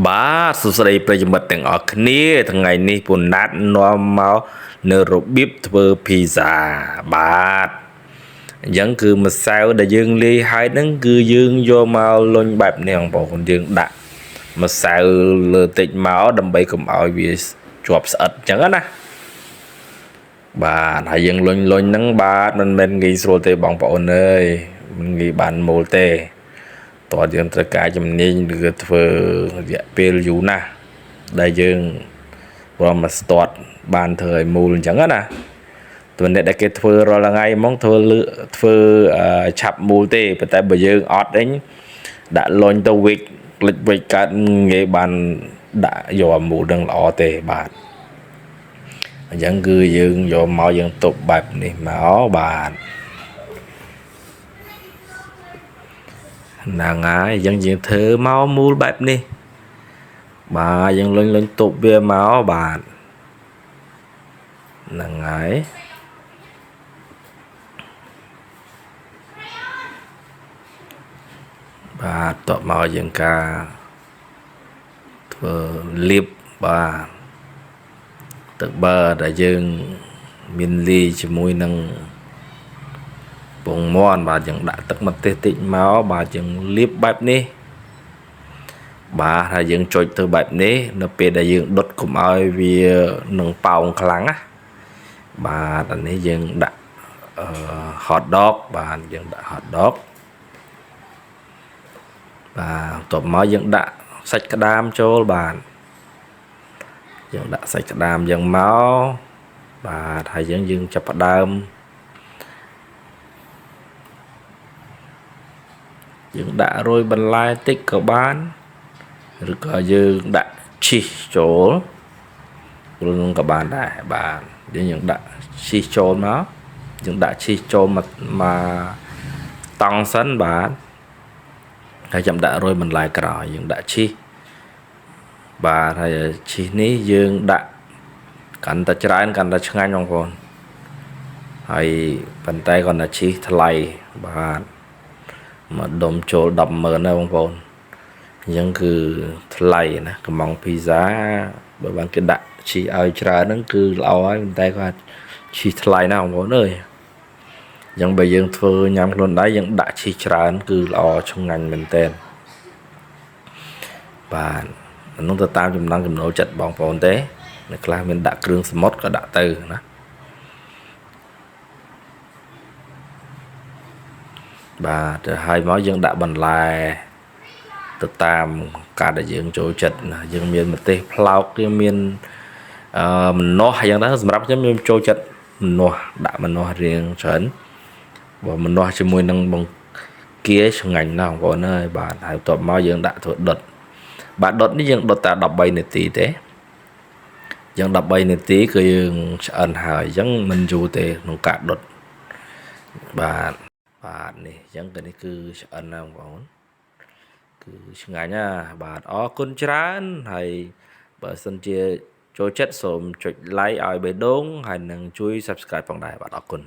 បាទសួស្តីប្រិយមិត្តទាំងអស់គ្នាថ្ងៃនេះពូណាត់នាំមកនៅរបៀបធ្វើភីហ្សាបាទអញ្ចឹងគឺម្សៅដែលយើងលាយហើយហ្នឹងគឺយើងយកមកលុញបែបនេះបងប្អូនយើងដាក់ម្សៅលើតិចមកដើម្បីកុំឲ្យវាជាប់ស្អិតអញ្ចឹងណាបាទហើយយើងលុញហ្នឹងបាទមិនមែនងាយស្រួលទេបងប្អូនអើយមិនងាយបានមូលទេតើយើងត្រូវការជំនាញឬធ្វើរយៈពេលយូរណាស់ដែលយើងព្រមមកស្ទាត់បានធ្វើឲ្យមូលអញ្ចឹងណាតើអ្នកដែលគេធ្វើរាល់ថ្ងៃហ្មងធ្វើឆាប់មូលទេប៉ុន្តែបើយើងអត់អីដាក់លុញទៅវិចផ្លិចវិចកើតងាយបានដាក់យកមូលនឹងល្អទេបាទអញ្ចឹងគឺយើងយកមកយើងទុបបែបនេះមកបាទហ្នឹងហើយអញ្ចឹងយើងធ្វើមកមូលបែបនេះបាទយើងលុញទុបវាមកបាទហ្នឹងហើយបាទតបមកយើងការធ្វើលាបបាទទឹកប័រដែលយើងមានលាយជាមួយនឹងពងមាន់បាទយើងដាក់ទឹកម្ទេសតិចមកបាទយើងលាបបែបនេះបាទហើយយើងចុចទៅបែបនេះនៅពេលដែលយើងដុតកុំឲ្យវានឹងប៉ោងខ្លាំងណាបាទអានេះយើងដាក់hot dog បាទយើងដាក់ hot dog បាទបន្ទាប់មកយើងដាក់សាច់ក្តាមចូលបាទយើងដាក់សាច់ក្តាមយើងមកបាទហើយយើងចាប់ផ្ដើមយើងដាក់រោយបន្លែតិចក៏បានឬក៏យើងដាក់ឈីសចូលព្រោះនឹងក៏បានដែរបាទយើងដាក់ឈីសចូលមកយើងដាក់ឈីសចូលមកតង់សិនបាទហើយចាំដាក់រោយបន្លែក្រោយយើងដាក់ឈីសបាទហើយឈីសនេះយើងដាក់កាន់តែច្រើនកាន់តែឆ្ងាញ់បងប្អូនហើយប៉ុន្តែគាត់ថាឈីសថ្លៃបាទមកដុំចូល 100000 ណាបងប្អូនអញ្ចឹងគឺថ្លៃណាកំងភីហ្សាបើបានគេដាក់ឈីសឲ្យច្រើនហ្នឹងគឺល្អហើយប៉ុន្តែគាត់ឈីសថ្លៃណាបងប្អូនអើយអញ្ចឹងបើយើងធ្វើញ៉ាំខ្លួនដៃយើងដាក់ឈីសច្រើនគឺល្អឆ្ងាញ់មែនទែនបាទនោះទៅតាមចំណង់ចំណូលចិត្តបងប្អូនទេអ្នកខ្លះមានដាក់គ្រឿងសមុទ្រក៏ដាក់ទៅណាបាទទៅហើយមកយើងដាក់បន្លែទៅតាមការដែលយើងចូលចិត្តណាយើងមានម្ទេសផ្លោកយើងមានម្នាស់អញ្ចឹងដែរសម្រាប់ខ្ញុំចូលចិត្តម្នាស់ដាក់ម្នាស់រៀងច្រើនបើម្នាស់ជាមួយនឹងបង្គាឆ្ងាញ់ណាស់បងប្អូនអើយបាទហើយបន្ទាប់មកយើងដាក់ធ្វើដុតបាទដុតនេះយើងដុតតែ13នាទីទេយើង13នាទីគឺយើងឆ្អិនហើយអញ្ចឹងមិនយូរទេក្នុងការដុតបាទនេះអញ្ចឹងនេះគឺឆ្អិនណាបងប្អូនគឺឆ្ងាញ់ណាបាទអរគុណច្រើនហើយបើសិនជាចូលចិត្តសូមចុច like ឲ្យបេះដូងហើយនឹងជួយ subscribe ផងដែរបាទអរគុណ